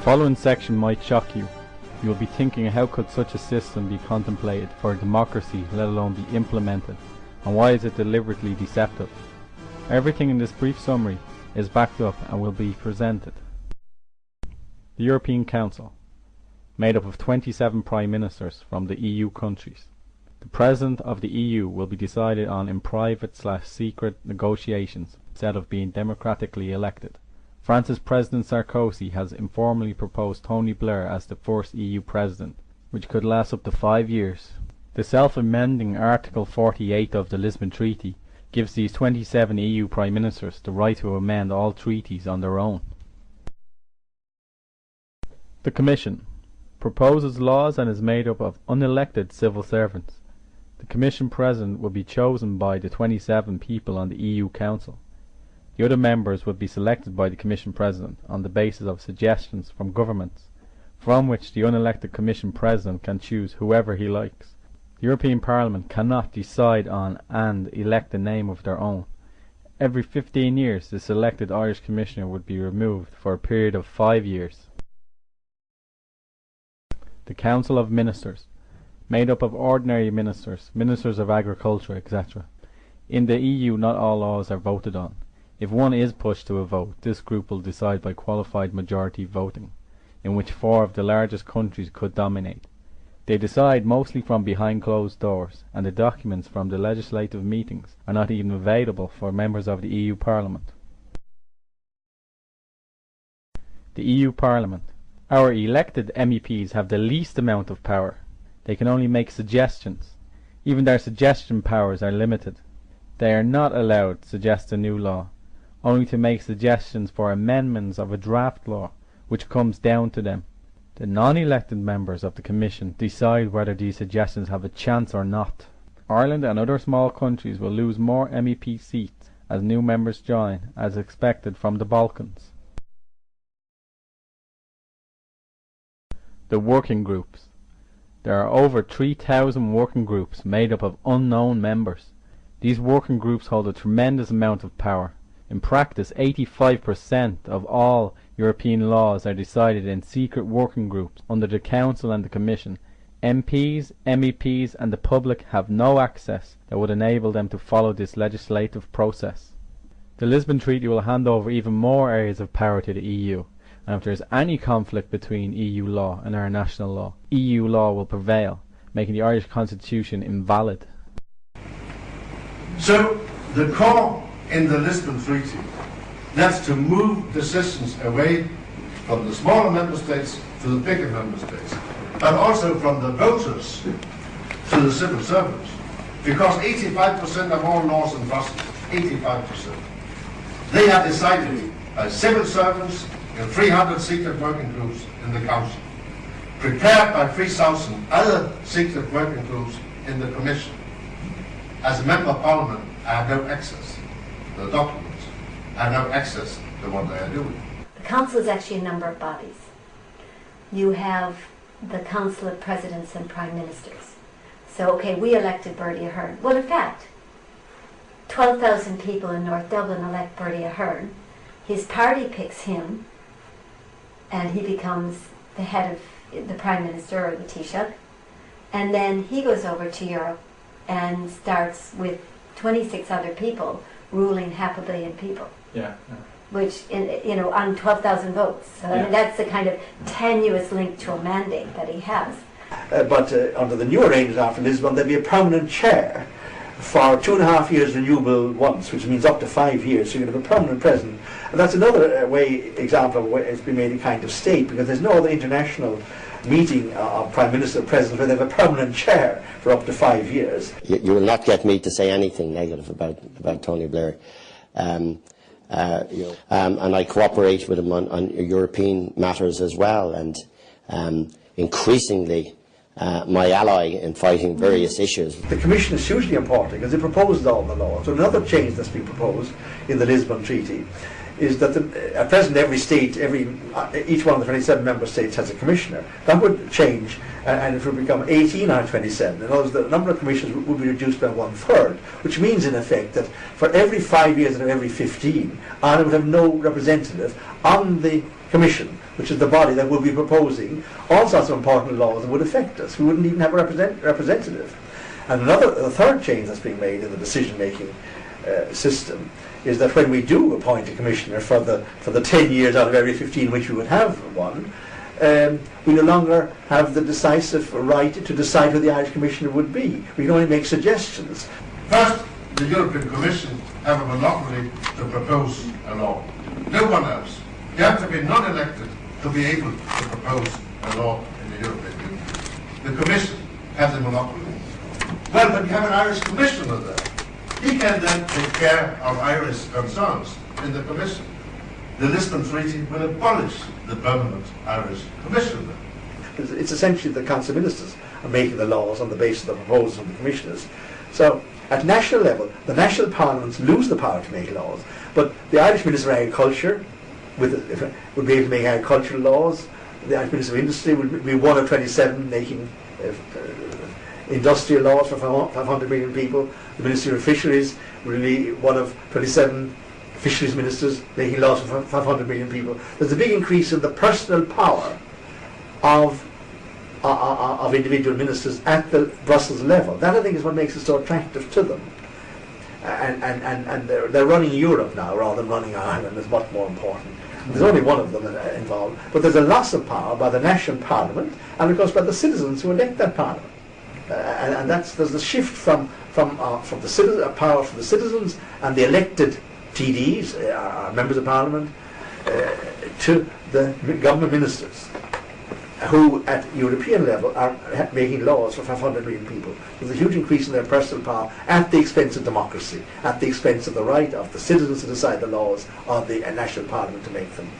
following section might shock you. You will be thinking, how could such a system be contemplated for a democracy, let alone be implemented, and why is it deliberately deceptive? Everything in this brief summary is backed up and will be presented. The European Council, made up of 27 Prime Ministers from the EU countries. The President of the EU will be decided on in private/secret negotiations instead of being democratically elected. France's President Sarkozy has informally proposed Tony Blair as the first EU President, which could last up to 5 years. The self-amending Article 48 of the Lisbon Treaty gives these 27 EU Prime Ministers the right to amend all treaties on their own. The Commission proposes laws and is made up of unelected civil servants. The Commission President will be chosen by the 27 people on the EU Council. The other members would be selected by the Commission President on the basis of suggestions from governments, from which the unelected Commission President can choose whoever he likes. The European Parliament cannot decide on and elect a name of their own. Every 15 years the selected Irish Commissioner would be removed for a period of 5 years. The Council of Ministers, made up of ordinary ministers, ministers of agriculture, etc. In the EU not all laws are voted on. If one is pushed to a vote, this group will decide by qualified majority voting, in which 4 of the largest countries could dominate. They decide mostly from behind closed doors, and the documents from the legislative meetings are not even available for members of the EU Parliament. The EU Parliament. Our elected MEPs have the least amount of power. They can only make suggestions. Even their suggestion powers are limited. They are not allowed to suggest a new law, only to make suggestions for amendments of a draft law, which comes down to them. The non-elected members of the Commission decide whether these suggestions have a chance or not. Ireland and other small countries will lose more MEP seats as new members join, as expected from the Balkans. The working groups. There are over 3,000 working groups made up of unknown members. These working groups hold a tremendous amount of power. In practice, 85% of all European laws are decided in secret working groups under the Council and the Commission. MPs, MEPs and the public have no access that would enable them to follow this legislative process. The Lisbon Treaty will hand over even more areas of power to the EU, and if there is any conflict between EU law and our national law, EU law will prevail, making the Irish Constitution invalid. So, the core in the Lisbon Treaty, that's to move decisions away from the smaller member states to the bigger member states, but also from the voters to the civil servants, because 85% of all laws in Brussels, 85%, they are decided by civil servants in 300 secret working groups in the Council, prepared by 3,000 other secret working groups in the Commission. As a member of Parliament, I have no access to the documents. I have no access to what they are doing. The Council is actually a number of bodies. You have the Council of Presidents and Prime Ministers. So, okay, we elected Bertie Ahern. Well, in fact, 12,000 people in North Dublin elect Bertie Ahern. His party picks him, and he becomes the head of the Prime Minister, or the Taoiseach. And then he goes over to Europe and starts with 26 other people ruling 500 million people. Yeah. Which, on 12,000 votes. So I mean, that's the kind of tenuous link to a mandate that he has. But under the new arrangement after Lisbon, there'll be a permanent chair for 2.5 years renewable once, which means up to 5 years. So you have a permanent president. And that's another example of where it's been made a kind of state, because there's no other international meeting of Prime Minister or President where they have a permanent chair for up to 5 years. You will not get me to say anything negative about Tony Blair. And I cooperate with him on European matters as well, and increasingly my ally in fighting various issues. The Commission is hugely important because it proposes all the law. So another change that's been proposed in the Lisbon Treaty is that at present every state, each one of the 27 member states has a commissioner. That would change, and it would become 18 out of 27. In other words, the number of commissioners would be reduced by 1/3, which means in effect that for every 5 years and every 15, Ireland would have no representative on the Commission which is the body that would be proposing all sorts of important laws that would affect us. We wouldn't even have a representative. And a third change that's being made in the decision-making system is that when we do appoint a commissioner for the 10 years out of every 15 which we would have one, we no longer have the decisive right to decide who the Irish commissioner would be. We can only make suggestions. First, the European Commission have a monopoly to propose a law. No one else. You have to be non-elected to be able to propose a law in the European Union. The Commission has a monopoly. Well, but you have an Irish commissioner there. He can then take care of Irish concerns in the Commission. The Lisbon Treaty will abolish the permanent Irish commissioner. It's essentially the Council of Ministers are making the laws on the basis of the proposals of the commissioners. So at national level, the national parliaments lose the power to make laws, but the Irish Minister of Agriculture would be able to make agricultural laws. The Irish Minister of Industry would be one of 27 making industrial laws for 500 million people. The Ministry of Fisheries will be one of 27 fisheries ministers making laws for 500 million people. There's a big increase in the personal power of individual ministers at the Brussels level. That, I think, is what makes it so attractive to them. And they're running Europe now rather than running Ireland. Is much more important. There's only one of them involved, but there's a loss of power by the national parliament and, of course, by the citizens who elect that parliament. And there's a shift from the power from the citizens and the elected TDs, members of parliament, to the government ministers, who at European level are making laws for 500 million people. There's a huge increase in their personal power at the expense of democracy, at the expense of the right of the citizens to decide the laws of the national parliament to make them.